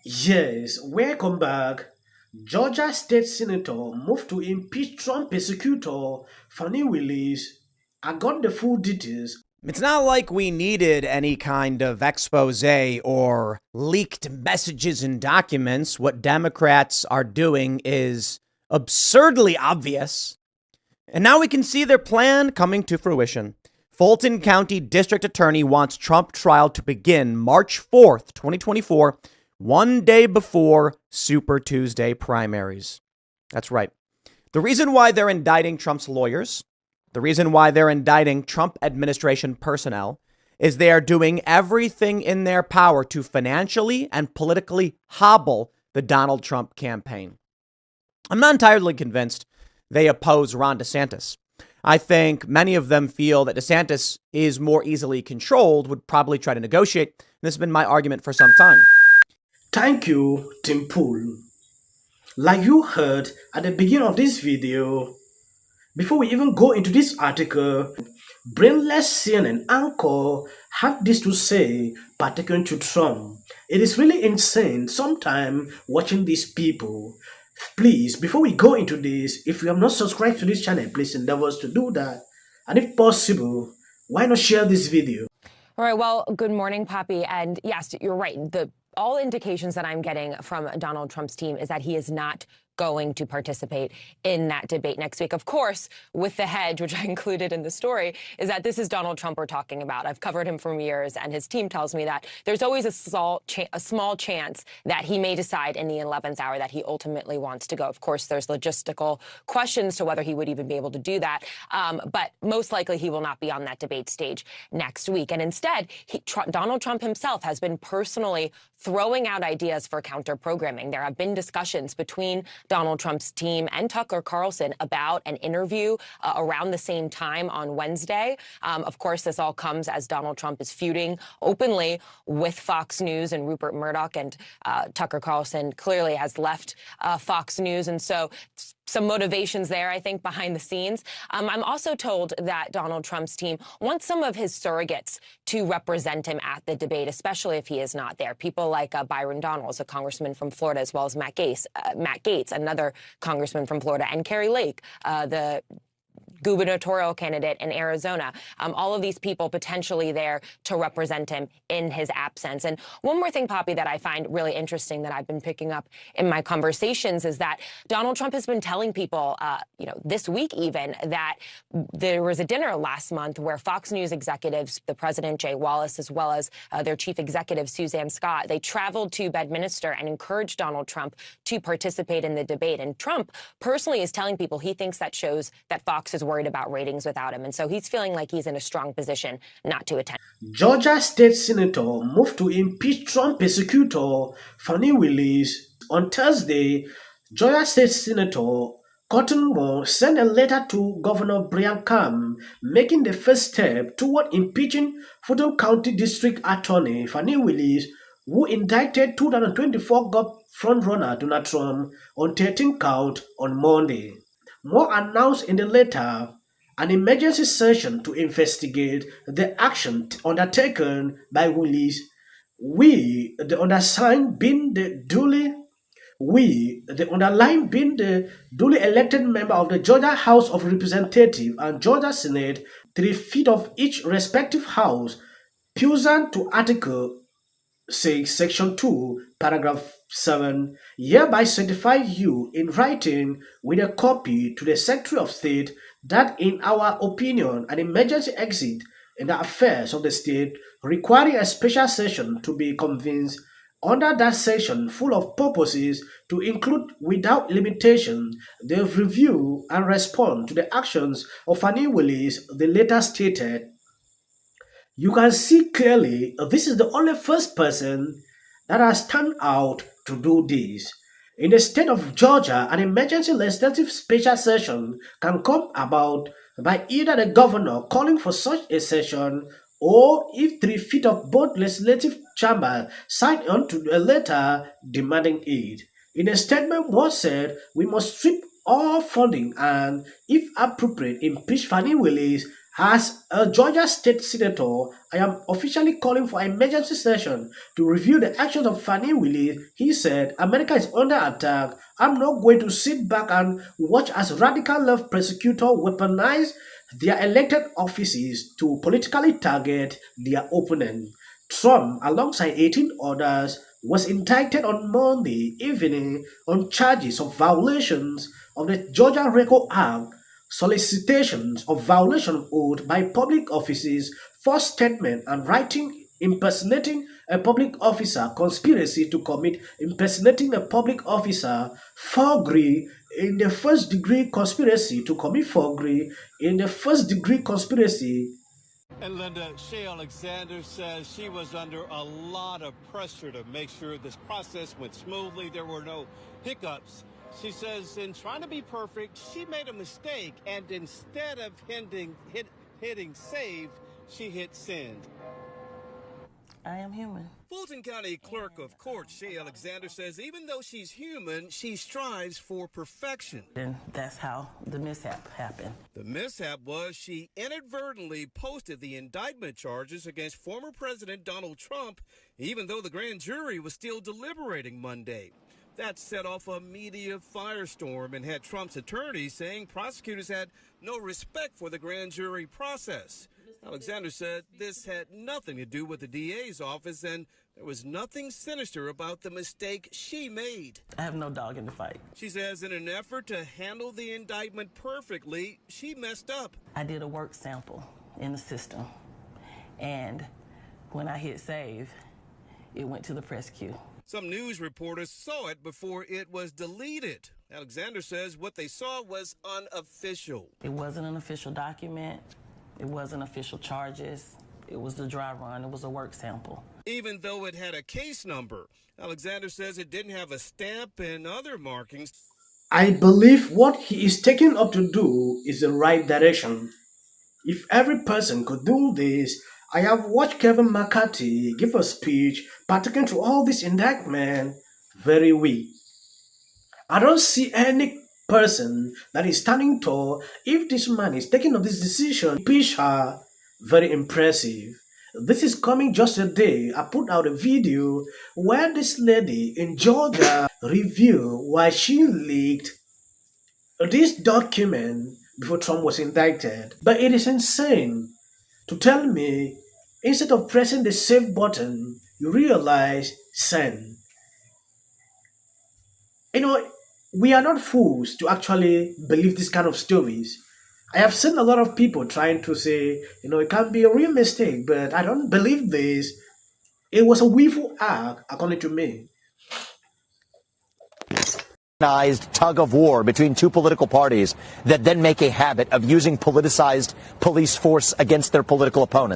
Yes, welcome back. Georgia State Senator moved to impeach Trump persecutor Fani Willis. I got the full details. It's not like we needed any kind of expose or leaked messages and documents. What Democrats are doing is absurdly obvious. And now we can see their plan coming to fruition. Fulton County District Attorney wants Trump trial to begin March 4th, 2024, one day before Super Tuesday primaries. That's right. The reason why they're indicting Trump's lawyers, the reason why they're indicting Trump administration personnel is they are doing everything in their power to financially and politically hobble the Donald Trump campaign. I'm not entirely convinced they oppose Ron DeSantis. I think many of them feel that DeSantis is more easily controlled, would probably try to negotiate. This has been my argument for some time. Thank you, Tim Pool. Like you heard at the beginning of this video, before we even go into this article, Breathless CNN anchor had this to say pertaining to Trump. It is really insane sometimes watching these people. Please, before we go into this, if you have not subscribed to this channel, please endeavor to do that. And if possible, why not share this video? All right. Well, good morning, Poppy. And yes, you're right. All indications that I'm getting from Donald Trump's team is that he is not going to participate in that debate next week. Of course, with the hedge, which I included in the story, is that this is Donald Trump we're talking about. I've covered him for years, and his team tells me that there's always a small chance that he may decide in the 11th hour that he ultimately wants to go. Of course, there's logistical questions to whether he would even be able to do that, but most likely he will not be on that debate stage next week. And instead, Donald Trump himself has been personally throwing out ideas for counter-programming. There have been discussions between Donald Trump's team and Tucker Carlson about an interview around the same time on Wednesday. Of course, this all comes as Donald Trump is feuding openly with Fox News and Rupert Murdoch, and Tucker Carlson clearly has left Fox News. And so some motivations there, I think, behind the scenes. I'm also told that Donald Trump's team wants some of his surrogates to represent him at the debate, especially if he is not there. People like Byron Donalds, a congressman from Florida, as well as Matt Gaetz, another congressman from Florida, and Carrie Lake, the gubernatorial candidate in Arizona. All of these people potentially there to represent him in his absence. And one more thing, Poppy, that I find really interesting that I've been picking up in my conversations is that Donald Trump has been telling people, this week even, that there was a dinner last month where Fox News executives, the president, Jay Wallace, as well as their chief executive, Suzanne Scott, they traveled to Bedminster and encouraged Donald Trump to participate in the debate. And Trump personally is telling people he thinks that shows that Fox is worried about ratings without him. And so he's feeling like he's in a strong position not to attend. Georgia State Senator moved to impeach Trump persecutor Fani Willis. On Thursday, Georgia State Senator Cotton Moore sent a letter to Governor Brian Kemp, making the first step toward impeaching Fulton County District Attorney Fani Willis, who indicted 2024 frontrunner Donald Trump on 13 counts on Monday. Moore announced in the letter an emergency session to investigate the action undertaken by Willis. The underlined being the duly elected member of the Georgia House of Representatives and Georgia Senate, 3 feet of each respective house, pursuant to Article 6, Section 2, Paragraph 7, hereby certify you in writing with a copy to the Secretary of State that in our opinion an emergency exit in the affairs of the state requiring a special session to be convened under that section full of purposes to include without limitation the review and respond to the actions of Fani Willis, the letter stated. You can see clearly this is the only first person that has turned out to do this. In the state of Georgia, an emergency legislative special session can come about by either the governor calling for such a session or if 3 feet of both legislative chambers signed on to a letter demanding it. In a statement, was said, we must strip all funding and, if appropriate, impeach Fani Willis As a Georgia state senator, I am officially calling for emergency session to review the actions of Fani Willis. He said, America is under attack. I'm not going to sit back and watch as radical left prosecutors weaponize their elected offices to politically target their opponent. Trump, alongside 18 others, was indicted on Monday evening on charges of violations of the Georgia RICO Act, solicitations of violation of oath by public offices, false statement and writing, impersonating a public officer, conspiracy to commit impersonating a public officer, forgery in the first degree conspiracy to commit forgery in the first degree conspiracy. And Linda, Shea Alexander says she was under a lot of pressure to make sure this process went smoothly. There were no hiccups. She says in trying to be perfect, she made a mistake, and instead of hitting save, she hit send. I am human. Fulton County Clerk of Court Shea Alexander says even though she's human, she strives for perfection. And that's how the mishap happened. The mishap was she inadvertently posted the indictment charges against former President Donald Trump, even though the grand jury was still deliberating Monday. That set off a media firestorm and had Trump's attorneys saying prosecutors had no respect for the grand jury process. Alexander said this had nothing to do with the DA's office and there was nothing sinister about the mistake she made. I have no dog in the fight. She says in an effort to handle the indictment perfectly, she messed up. I did a work sample in the system, and when I hit save, it went to the press queue. Some news reporters saw it before it was deleted. Alexander says what they saw was unofficial. It wasn't an official document. It wasn't official charges. It was the dry run. It was a work sample. Even though it had a case number, Alexander says it didn't have a stamp and other markings. I believe what he is taking up to do is the right direction. If every person could do this, I have watched Kevin McCarthy give a speech pertaining to all this indictment very weak. I don't see any person that is standing tall if this man is taking up this decision. Impeach her, very impressive. This is coming just a day. I put out a video where this lady in Georgia reviewed why she leaked this document before Trump was indicted. But it is insane to tell me instead of pressing the save button, you realize send. You know, we are not fools to actually believe this kind of stories. I have seen a lot of people trying to say, it can be a real mistake, but I don't believe this. It was a willful act, according to me. Tug of war between two political parties that then make a habit of using politicized police force against their political opponents.